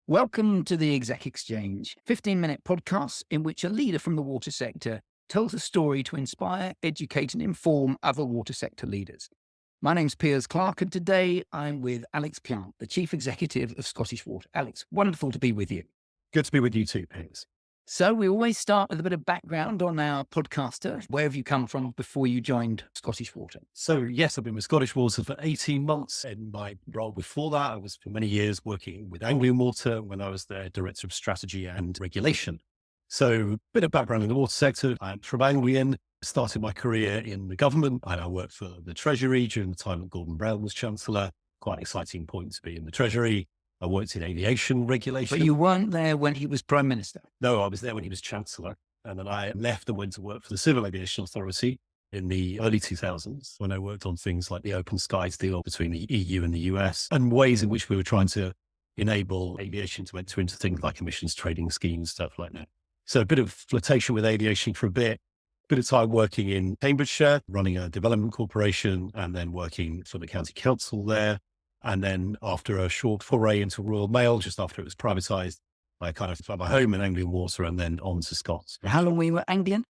Welcome to the Exec Exchange, 15-minute podcast in which a leader from the water sector tells a story to inspire, educate and inform other water sector leaders. My name's Piers Clark and today I'm with Alex Plant, the Chief Executive of Scottish Water. Alex, wonderful to be with you. Good to be with you too, Piers. So we always start with a bit of background on our podcaster. Where have you come from before you joined Scottish Water? So yes, I've been with Scottish Water for 18 months. In my role before that, I was for many years working with Anglian Water when I was their Director of Strategy and Regulation. So a bit of background in the water sector. I'm from Anglian, started my career in the government. I worked for the Treasury during the time that Gordon Brown was Chancellor. Quite an exciting point to be in the Treasury. I worked in aviation regulation. But you weren't there when he was Prime Minister? No, I was there when he was Chancellor. And then I left and went to work for the Civil Aviation Authority in the early 2000s when I worked on things like the open skies deal between the EU and the US and ways in which we were trying to enable aviation to enter into things like emissions trading schemes, stuff like that. So a bit of flirtation with aviation for a bit of time working in Cambridgeshire, running a development corporation and then working for the county council there. And then after a short foray into Royal Mail, just after it was privatised, I kind of found my home in Anglian Water and then on to Scots. How long were you at Anglian?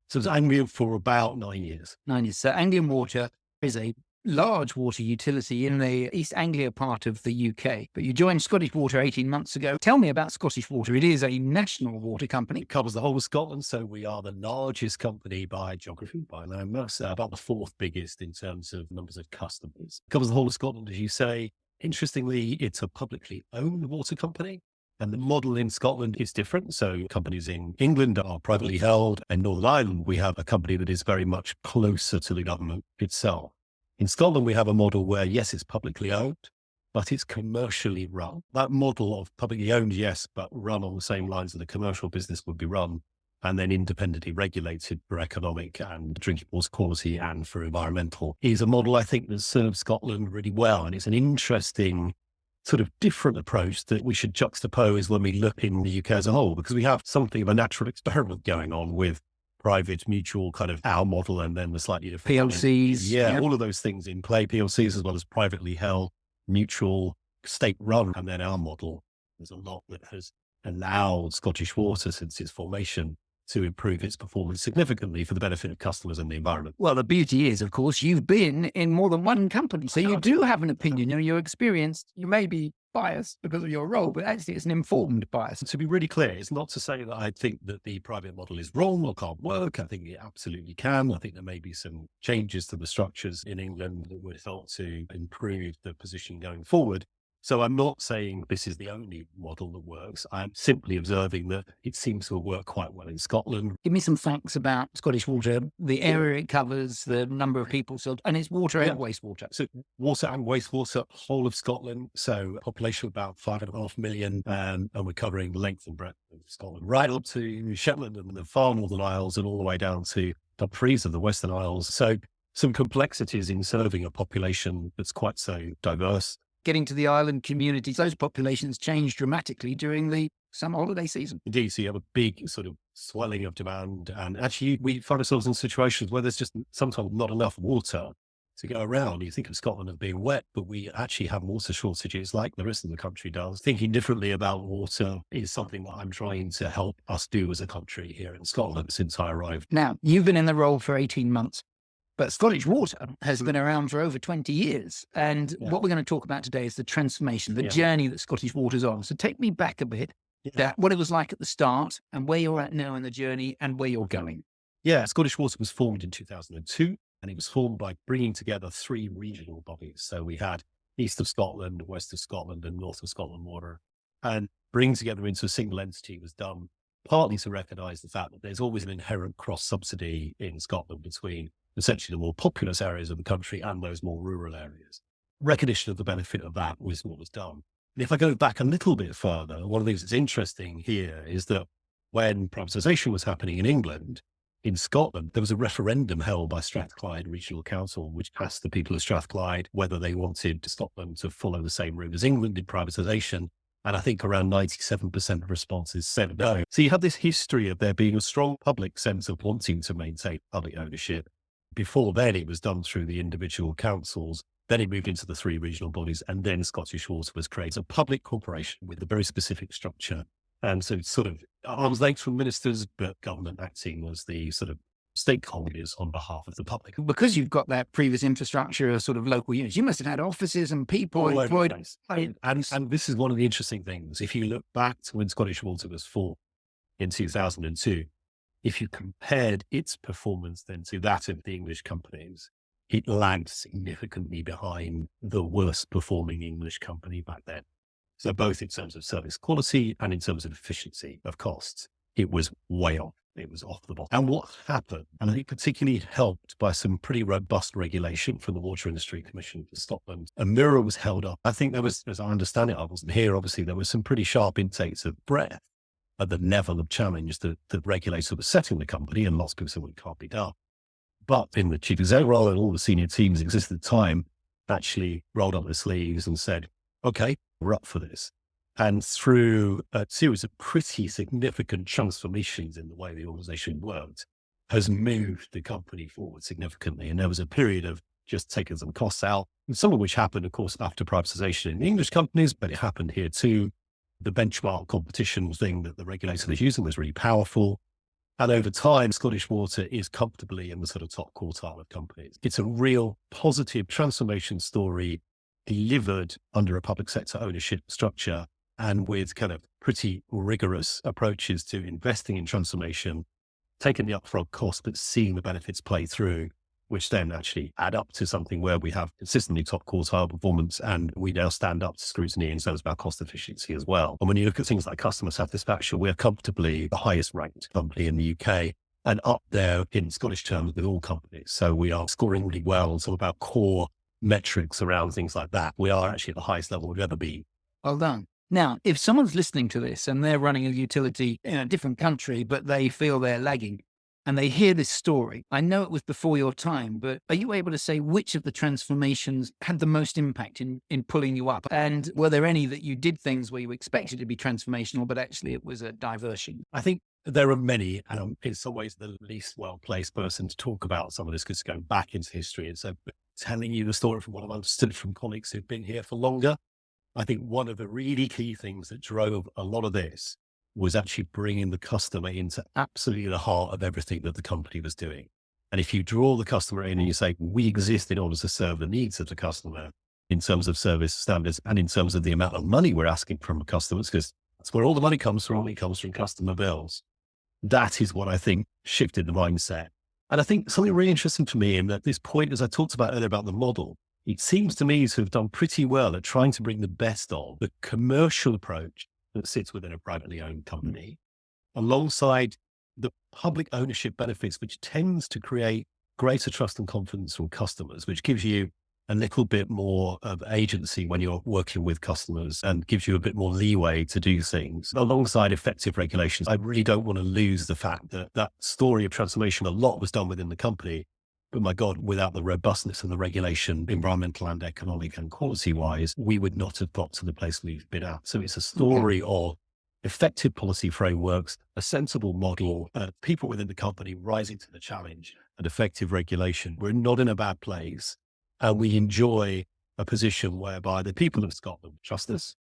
So I was at Anglian for about 9 years. 9 years. So Anglian Water is a large water utility in the East Anglia part of the UK. But you joined Scottish Water 18 months ago. Tell me about Scottish Water. It is a national water company. It covers the whole of Scotland. So we are the largest company by geography, by landmass, about the fourth biggest in terms of numbers of customers. It covers the whole of Scotland, as you say. Interestingly, it's a publicly owned water company. And the model in Scotland is different. So companies in England are privately held. In Northern Ireland, we have a company that is very much closer to the government itself. In Scotland, we have a model where, yes, it's publicly owned, but it's commercially run. That model of publicly owned, yes, but run on the same lines that a commercial business would be run, and then independently regulated for economic and drinking water quality and for environmental, is a model I think that serves Scotland really well. And it's an interesting sort of different approach that we should juxtapose when we look in the UK as a whole, because we have something of a natural experiment going on with private, mutual, kind of our model, and then the slightly different PLCs. Yeah, all of those things in play, PLCs as well as privately held, mutual, state run, and then our model. There's a lot that has allowed Scottish Water since its formation to improve its performance significantly for the benefit of customers and the environment. Well, the beauty is, of course, you've been in more than one company. So you do have an opinion. You're experienced. You may be biased because of your role, but actually it's an informed bias. To be really clear, it's not to say that I think that the private model is wrong or can't work. I think it absolutely can. I think there may be some changes to the structures in England that would help to improve the position going forward. So I'm not saying this is the only model that works. I'm simply observing that it seems to have worked quite well in Scotland. Give me some facts about Scottish Water, the area it covers, the number of people, and it's water and wastewater. So water and wastewater, whole of Scotland. So population of about 5.5 million, and we're covering the length and breadth of Scotland, right up to Shetland and the far Northern Isles and all the way down to Dumfries of the Western Isles. So some complexities in serving a population that's quite so diverse. Getting to the island communities, those populations change dramatically during the summer holiday season. Indeed, so you have a big sort of swelling of demand. And actually, we find ourselves in situations where there's just sometimes not enough water to go around. You think of Scotland as being wet, but we actually have water shortages like the rest of the country does. Thinking differently about water is something that I'm trying to help us do as a country here in Scotland since I arrived. Now, you've been in the role for 18 months. But Scottish Water has been around for over 20 years. And what we're going to talk about today is the transformation, the journey that Scottish Water's on. So take me back a bit, what it was like at the start and where you're at now in the journey and where you're going. Yeah, Scottish Water was formed in 2002, and it was formed by bringing together three regional bodies. So we had East of Scotland, West of Scotland, and North of Scotland Water. And bringing together into a single entity was done partly to recognise the fact that there's always an inherent cross-subsidy in Scotland between essentially the more populous areas of the country and those more rural areas. Recognition of the benefit of that was what was done. And if I go back a little bit further, one of the things that's interesting here is that when privatisation was happening in England, in Scotland, there was a referendum held by Strathclyde Regional Council, which asked the people of Strathclyde whether they wanted Scotland to follow the same route as England in privatisation. And I think around 97% of responses said no. So you have this history of there being a strong public sense of wanting to maintain public ownership. Before then, it was done through the individual councils Then it moved into the three regional bodies, and then Scottish Water was created, a public corporation with a very specific structure. And so it's sort of arm's length from ministers, but government acting was the sort of stakeholders on behalf of the public. Because you've got that previous infrastructure of sort of local units, you must have had offices and people All over the employed. place. And this is one of the interesting things. If you look back to when Scottish Water was formed in 2002, if you compared its performance then to that of the English companies, it lagged significantly behind the worst performing English company back then. So both in terms of service quality and in terms of efficiency of costs, it was way off. It was off the bottom. And what happened, and I think particularly helped by some pretty robust regulation from the Water Industry Commission for Scotland, a mirror was held up. I think there was, as I understand it, I wasn't here, obviously, there was some pretty sharp intakes of breath at the level of challenge that the regulator was setting the company, and lots of people said, well, it can't be done. But in the chief exec role and all the senior teams existed at the time, actually rolled up their sleeves and said, okay, we're up for this. And through a series of pretty significant transformations in the way the organization worked, has moved the company forward significantly. And there was a period of just taking some costs out, and some of which happened, of course, after privatization in the English companies, but it happened here too. The benchmark competition thing that the regulator was using was really powerful. And over time, Scottish Water is comfortably in the sort of top quartile of companies. It's a real positive transformation story delivered under a public sector ownership structure and with kind of pretty rigorous approaches to investing in transformation, taking the upfront cost, but seeing the benefits play through, which then actually add up to something where we have consistently top quartile performance, and we now stand up to scrutiny in terms of our cost efficiency as well. And when you look at things like customer satisfaction, we're comfortably the highest ranked company in the UK and up there in Scottish terms with all companies. So we are scoring really well on some of our core metrics around things like that. We are actually at the highest level we've ever been. Well done. Now, if someone's listening to this and they're running a utility in a different country, but they feel they're lagging and they hear this story, I know it was before your time, but are you able to say which of the transformations had the most impact in pulling you up? And were there any that you did things where you expected to be transformational, but actually it was a diversion? I think there are many, and I'm in some ways the least well-placed person to talk about some of this because going back into history. And so telling you the story from what I've understood from colleagues who've been here for longer, I think one of the really key things that drove a lot of this was actually bringing the customer into absolutely the heart of everything that the company was doing. And if you draw the customer in and you say, we exist in order to serve the needs of the customer in terms of service standards and in terms of the amount of money we're asking from customers, because that's where all the money comes from. It comes from customer bills. That is what I think shifted the mindset. And I think something really interesting for me in that this point, as I talked about earlier about the model, it seems to me to have done pretty well at trying to bring the best of the commercial approach that sits within a privately owned company, alongside the public ownership benefits, which tends to create greater trust and confidence from customers, which gives you a little bit more of agency when you're working with customers and gives you a bit more leeway to do things alongside effective regulations. I really don't want to lose the fact that that story of transformation, a lot was done within the company. But my God, without the robustness of the regulation, environmental and economic and quality wise, we would not have got to the place we've been at. So it's a story of effective policy frameworks, a sensible model, people within the company rising to the challenge, and effective regulation. We're not in a bad place. And we enjoy a position whereby the people of Scotland trust us.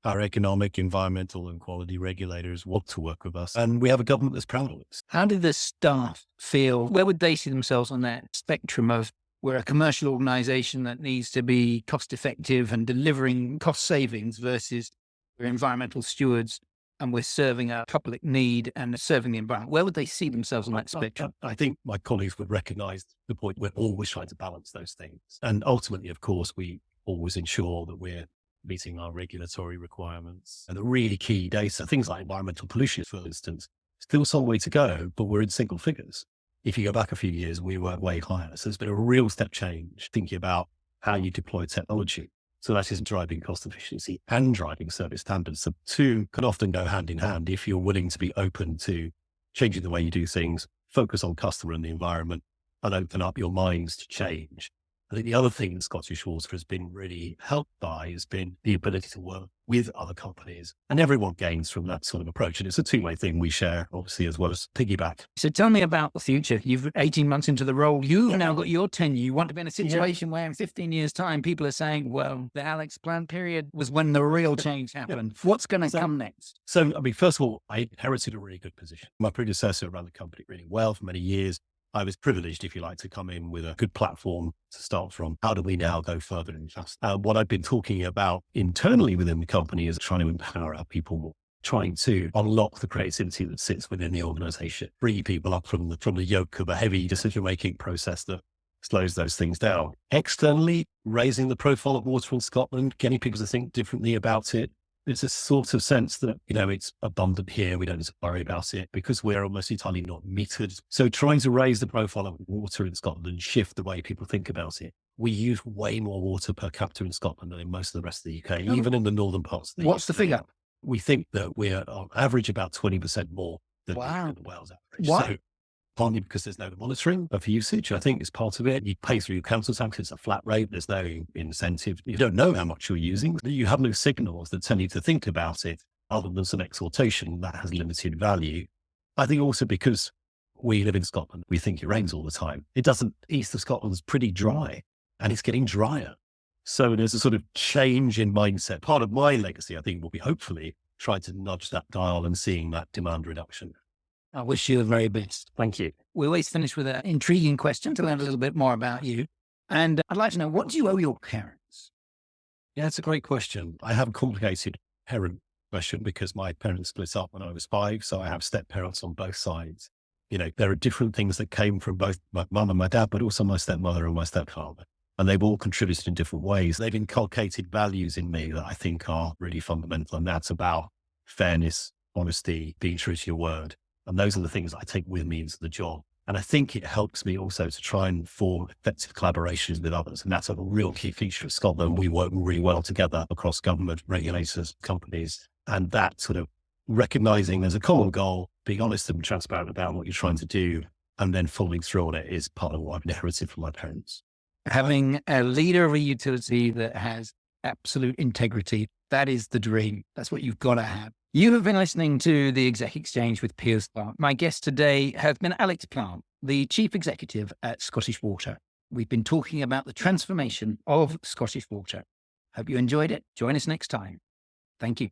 Our economic, environmental and quality regulators want to work with us. And we have a government that's proud of us. How did the staff feel? Where would they see themselves on that spectrum of we're a commercial organization that needs to be cost effective and delivering cost savings versus we're environmental stewards and we're serving a public need and serving the environment? Where would they see themselves on that spectrum? I think my colleagues would recognize the point. We're always trying to balance those things. And ultimately, of course, we always ensure that we're meeting our regulatory requirements. And the really key data, things like environmental pollution, for instance, still some way to go, but we're in single figures. If you go back a few years, we were way higher. So there's been a real step change thinking about how you deploy technology. So that is driving cost efficiency and driving service standards. So two can often go hand in hand if you're willing to be open to changing the way you do things, focus on customer and the environment, and open up your minds to change. I think the other thing that Scottish Water has been really helped by has been the ability to work with other companies, and everyone gains from that sort of approach. And it's a two-way thing we share, obviously, as well as piggyback. So tell me about the future. You've 18 months into the role. You've now got your tenure. You want to be in a situation where in 15 years' time, people are saying, well, the Alex plan period was when the real change happened. What's going to come next? So, I mean, first of all, I inherited a really good position. My predecessor ran the company really well for many years. I was privileged, if you like, to come in with a good platform to start from. How do we now go further and just? What I've been talking about internally within the company is trying to empower our people more, trying to unlock the creativity that sits within the organization, free people up from the yoke of a heavy decision-making process that slows those things down. Externally, raising the profile of water in Scotland, getting people to think differently about it. There's a sort of sense that, it's abundant here. We don't need to worry about it because we're almost entirely not metered. So trying to raise the profile of water in Scotland and shift the way people think about it. We use way more water per capita in Scotland than in most of the rest of the UK, even in the northern parts of the UK. What's the figure? We think that we're on average about 20% more than the Wales average. Why? So partly because there's no monitoring of usage, I think is part of it. You pay through your council tax, it's a flat rate, there's no incentive. You don't know how much you're using. You have no signals that tell you to think about it other than some exhortation that has limited value. I think also because we live in Scotland, we think it rains all the time. It doesn't. East of Scotland's pretty dry and it's getting drier. So there's a sort of change in mindset. Part of my legacy, I think, will be hopefully trying to nudge that dial and seeing that demand reduction. I wish you the very best. Thank you. We always finish with an intriguing question to learn a little bit more about you. And I'd like to know, what do you owe your parents? Yeah, it's a great question. I have a complicated parent question because my parents split up when I was 5. So I have step parents on both sides. There are different things that came from both my mum and my dad, but also my stepmother and my stepfather. And they've all contributed in different ways. They've inculcated values in me that I think are really fundamental. And that's about fairness, honesty, being true to your word. And those are the things I take with me into the job. And I think it helps me also to try and form effective collaborations with others. And that's a real key feature of Scotland. We work really well together across government, regulators, companies, and that sort of recognizing there's a common goal, being honest and transparent about what you're trying to do, and then following through on it is part of what I've inherited from my parents. Having a leader of a utility that has absolute integrity, that is the dream. That's what you've got to have. You have been listening to the Exec Exchange with Piers Clark. My guest today has been Alex Plant, the Chief Executive at Scottish Water. We've been talking about the transformation of Scottish Water. Hope you enjoyed it. Join us next time. Thank you.